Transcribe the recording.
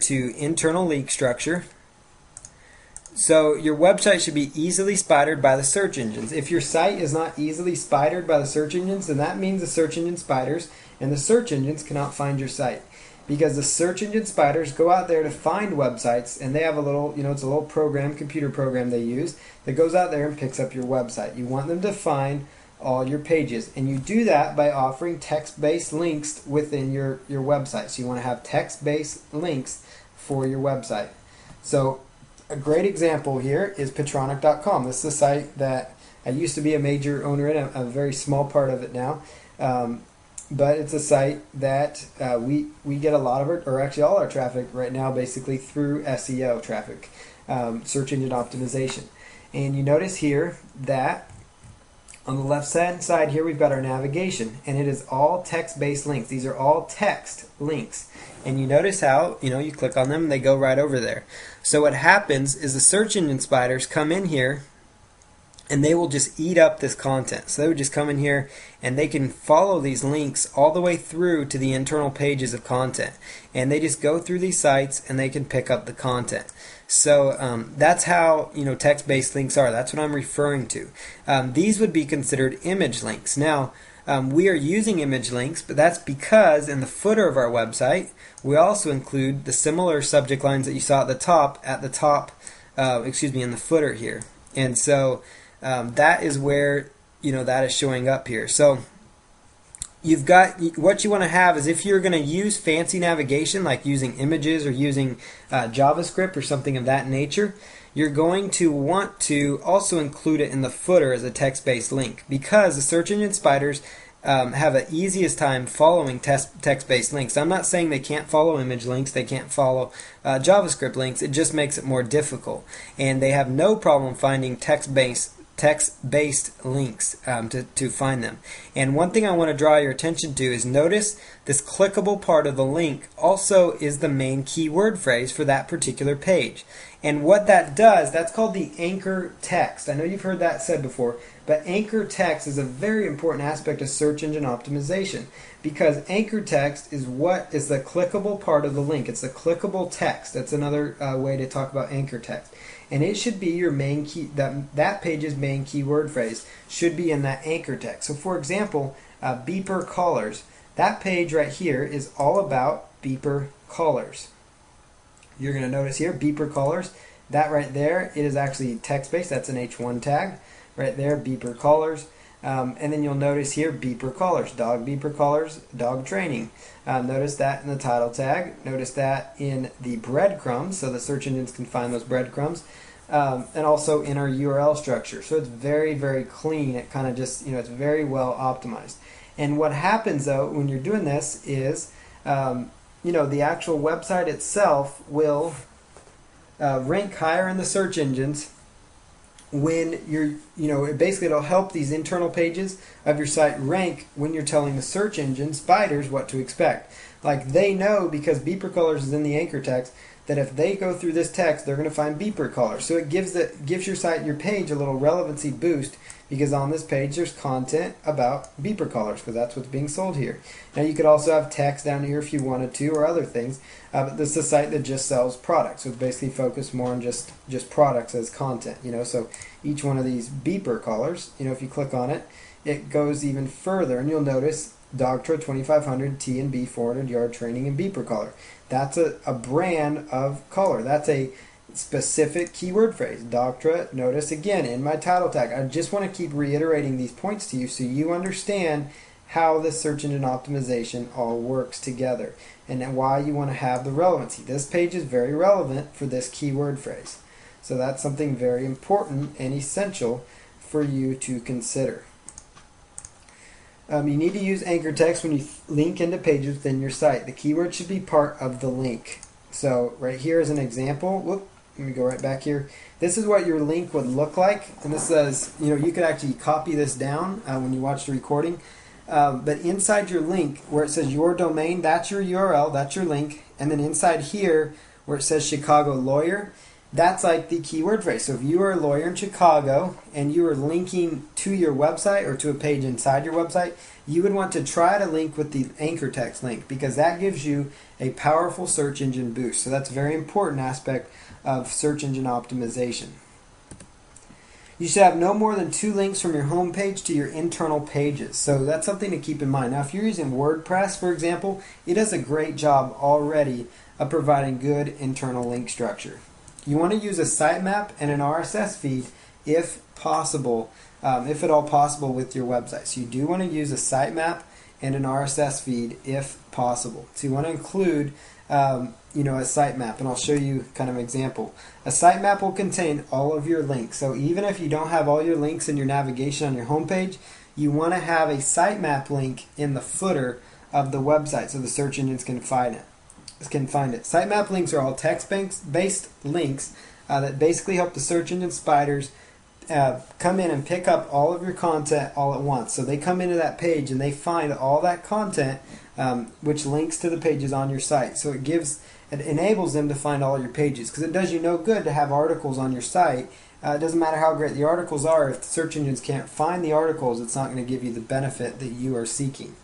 to internal link structure. So your website should be easily spidered by the search engines. If your site is not easily spidered by the search engines, then that means the search engine spiders and the search engines cannot find your site. Because the search engine spiders go out there to find websites, and they have a little, it's a little program, computer program they use that goes out there and picks up your website. You want them to find all your pages, and you do that by offering text-based links within your website. So you want to have text-based links for your website. So a great example here is Patronic.com. This is a site that I used to be a major owner in. I'm a very small part of it now. But it's a site that we get a lot of it, or actually all our traffic right now, basically through SEO traffic, search engine optimization. And you notice here that on the left hand side here we've got our navigation, and it is all text-based links. These are all text links. And you notice how, you click on them and they go right over there. So what happens is the search engine spiders come in here and they will just eat up this content. So they would just come in here and they can follow these links all the way through to the internal pages of content. And they just go through these sites and they can pick up the content. So that's how text-based links are. That's what I'm referring to. These would be considered image links. Now, we are using image links, but that's because in the footer of our website, we also include the similar subject lines that you saw at the top, in the footer here. And so that is where that is showing up here. So you've got, what you want to have is, if you're going to use fancy navigation like using images or using JavaScript or something of that nature, you're going to want to also include it in the footer as a text-based link, because the search engine spiders have the easiest time following text-based links. I'm not saying they can't follow image links, they can't follow JavaScript links, it just makes it more difficult. And they have no problem finding text-based links to find them. And one thing I want to draw your attention to is, notice this clickable part of the link also is the main keyword phrase for that particular page. And what that does, that's called the anchor text. I know you've heard that said before, but anchor text is a very important aspect of search engine optimization, because anchor text is what is the clickable part of the link. It's the clickable text. That's another way to talk about anchor text. And it should be your main key, that page's main keyword phrase should be in that anchor text. So for example, beeper callers. That page right here is all about beeper callers. You're going to notice here, beeper callers, that right there, it is actually text-based. That's an H1 tag. Right there, beeper callers. And then you'll notice here, beeper callers, beeper callers, dog training. Notice that in the title tag. Notice that in the breadcrumbs, so the search engines can find those breadcrumbs. And also in our URL structure. So it's very, very clean. It kind of just, it's very well optimized. And what happens though when you're doing this is, the actual website itself will rank higher in the search engines when you're, basically it'll help these internal pages of your site rank when you're telling the search engine spiders what to expect. Like, they know, because beeper colors is in the anchor text, that if they go through this text, they're going to find beeper colors. So it gives your site, your page, a little relevancy boost, because on this page there's content about beeper colors, because that's what's being sold here. Now you could also have text down here if you wanted to, or other things, but this is a site that just sells products, so it's basically focused more on just products as content. So each one of these beeper colors, if you click on it, it goes even further, and you'll notice Dogtra 2500 T&B 400 yard training and beeper collar. That's a brand of collar. That's a specific keyword phrase. Dogtra, notice again in my title tag. I just want to keep reiterating these points to you so you understand how the search engine optimization all works together and why you want to have the relevancy. This page is very relevant for this keyword phrase. So that's something very important and essential for you to consider. You need to use anchor text when you link into pages within your site. The keyword should be part of the link. So right here is an example. Whoop, let me go right back here. This is what your link would look like. And this says, you could actually copy this down when you watch the recording. But inside your link, where it says your domain, that's your URL, that's your link. And then inside here, where it says Chicago Lawyer, That's like the keyword phrase. So if you are a lawyer in Chicago and you are linking to your website or to a page inside your website, you would want to try to link with the anchor text link, because that gives you a powerful search engine boost. So that's a very important aspect of search engine optimization. You should have no more than 2 links from your home page to your internal pages. So that's something to keep in mind. Now, if you're using WordPress, for example, it does a great job already of providing good internal link structure. You want to use a sitemap and an RSS feed if possible, if at all possible with your website. So you do want to use a sitemap and an RSS feed if possible. So you want to include a sitemap, and I'll show you kind of an example. A sitemap will contain all of your links. So even if you don't have all your links in your navigation on your homepage, you want to have a sitemap link in the footer of the website so the search engines can find it. Sitemap links are all text-based links that basically help the search engine spiders come in and pick up all of your content all at once. So they come into that page and they find all that content which links to the pages on your site. So it enables them to find all your pages, because it does you no good to have articles on your site. It doesn't matter how great the articles are. If the search engines can't find the articles, it's not going to give you the benefit that you are seeking.